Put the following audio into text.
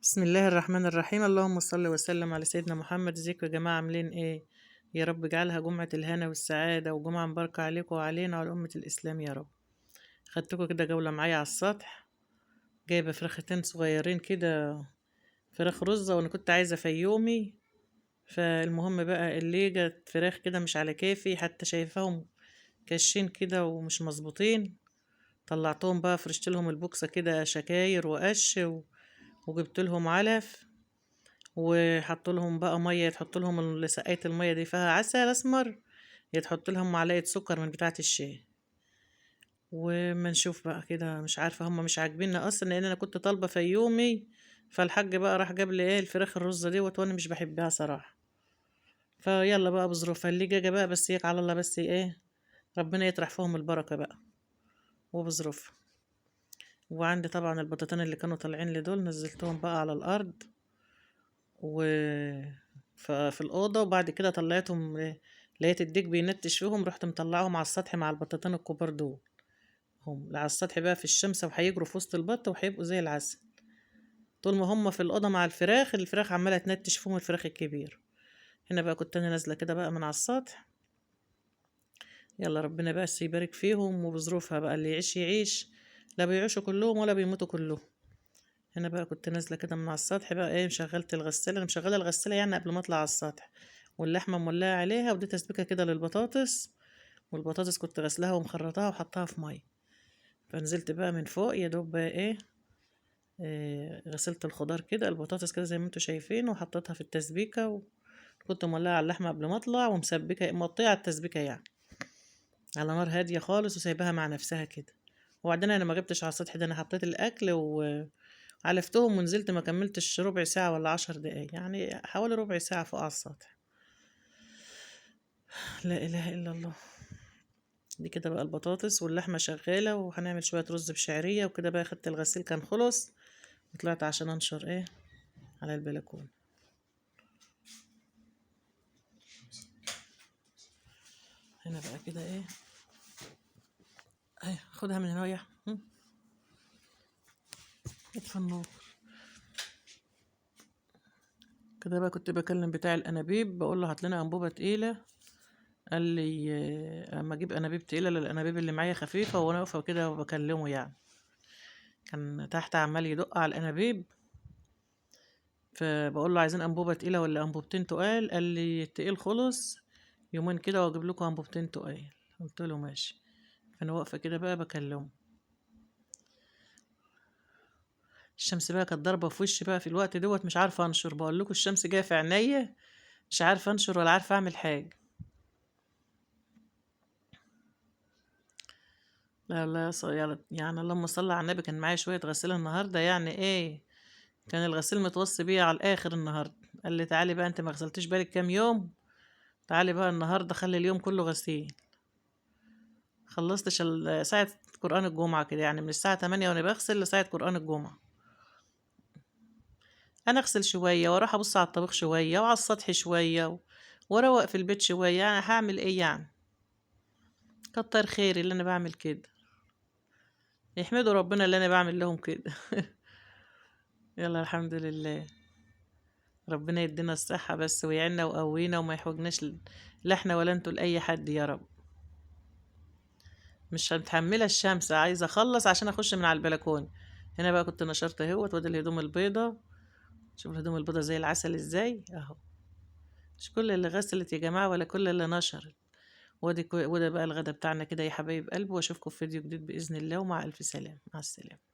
بسم الله الرحمن الرحيم. اللهم صل وسلم على سيدنا محمد. ازيكم يا جماعة؟ عاملين ايه؟ يا رب اجعلها جمعة الهنا والسعادة وجمعة مباركة عليكم وعلينا وعلى أمة الإسلام يا رب. خدتكم كده جولة معايا على السطح، جايبة فراختين صغيرين كده، فراخ رزة، وانا كنت عايزة فيومي. فالمهم بقى اللي جت فراخ كده مش على كيفي، حتى شايفاهم كاشين كده ومش مظبوطين. طلعتهم بقى، فرشت لهم البوكسة كده شكاير وقش وجبت لهم علف، وحط لهم بقى ميه، تحط لهم سقايه الميه دي فيها عسل اسمر، يتحط لهم معلقه سكر من بتاعه الشاي. وما نشوف بقى كده، مش عارفه هم مش عاجبيني اصلا لان انا كنت طالبه فيومي. فالحاج بقى راح جاب لي ايه الفراخ الرزه دي وانا مش بحبها صراحه. فيلا بقى بظروفها اللي جاجه بقى، بس هيك على الله، بس ايه، ربنا يطرح فيهم البركه بقى وبظروفها. وعندي طبعا البطاطين اللي كانوا طالعين لي دول نزلتهم بقى على الارض و في الأوضة، وبعد كده طلعتهم لقيت الديك بينتش فيهم، رحت مطلعهم على السطح مع البطاطين الكبار دول. هم على السطح بقى في الشمس، وهيجروا في وسط البط وهيبقوا زي العسل. طول ما هم في الأوضة مع الفراخ عمالة تنتش فيهم الفراخ الكبير. هنا بقى كنت أنا نازلة كده بقى من على السطح. يلا ربنا بس يبارك فيهم وبظروفها بقى، اللي يعيش يعيش، لا بيعيشوا كلهم ولا بيموتوا كلهم. هنا بقى كنت نازلة كده من على السطح بقى، ايه، مشغلت الغسالة، انا مشغلة الغسالة يعني قبل ما اطلع على السطح، واللحمة مولعة عليها، ودي تسبيكة كده للبطاطس. والبطاطس كنت غسلها ومخرطاها وحطها في مية. فنزلت بقى من فوق يا دوب بقى ايه، غسلت الخضار كده، البطاطس كده زي ما انتوا شايفين، وحطيتها في التسبيكة. وكنت مولعة على اللحمة قبل ما اطلع، ومسبكة مقطعة على التسبيكة يعني، على نار هادية خالص، وسايباها مع نفسها كده. وبعدين انا ما جبتش على السطح ده، انا حطيت الاكل وعلفتهم ونزلت، ما كملتش ربع ساعة ولا 10 دقايق، يعني حوالي ربع ساعة فوق على السطح. لا اله الا الله. دي كده بقى البطاطس واللحمة شغالة، وهنعمل شوية رز بشعرية وكده بقى. خدت الغسيل كان خلص، وطلعت عشان انشر ايه على البلكونة. هنا بقى كده ايه، اهي خدها من هنا ويا اطفي النور. كده بقى كنت بكلم بتاع الانابيب، بقول له هات لنا انبوبة تقيلة. قال لي اما اجيب انابيب تقيلة، للانابيب اللي معايا خفيفة، وانا واقفة كده وبكلمه يعني. كان تحت عمال يدق على الانابيب، فبقول له عايزين انبوبة تقيلة ولا انبوبتين تقال؟ قال لي التقيل خلص، يومين كده واجيب لكم انبوبتين تقال. قلت له ماشي. فانا واقفة كده بقى بكلمه. الشمس بقى كانت ضاربة في وشي بقى في الوقت دوت، مش عارفة انشر، بقول لكم الشمس جاية في عينيا، مش عارفة انشر ولا عارفة اعمل حاجة. لا لا يعني اللهم صل على النبي، كان معايا شوية غسيل النهاردة، يعني ايه، كان الغسيل متوصي بيا على الاخر النهاردة. قال لي تعالي بقى، انت ما غسلتيش بالك كام يوم، تعالي بقى النهاردة خلي اليوم كله غسيل. خلصتش ساعة قرآن الجمعة كده، يعني من الساعة 8 وانا بغسل لساعة قرآن الجمعة. انا اغسل شوية واروح ابص على الطبيخ شوية وعلى السطح شوية واروق في البيت شوية، يعني هعمل ايه يعني؟ كتر خيري اللي انا بعمل كده، يحمدوا ربنا اللي انا بعمل لهم كده. يلا الحمد لله. ربنا يدينا الصحة بس ويعيننا ويقوينا وما يحوجناش لا احنا ولا انتوا لأي حد يا رب. مش متحملة الشمس، عايزة اخلص عشان اخش من على البلكونة. هنا بقى كنت نشرت اهوت، وادي الهدوم البيضة. شوف الهدوم البيضة زي العسل ازاي اهو. مش كل اللي غسلت يا جماعة ولا كل اللي نشرت. وده بقى الغدا بتاعنا كده يا حبايب قلبي، واشوفكم في فيديو جديد بإذن الله، ومع ألف سلام، مع السلامة.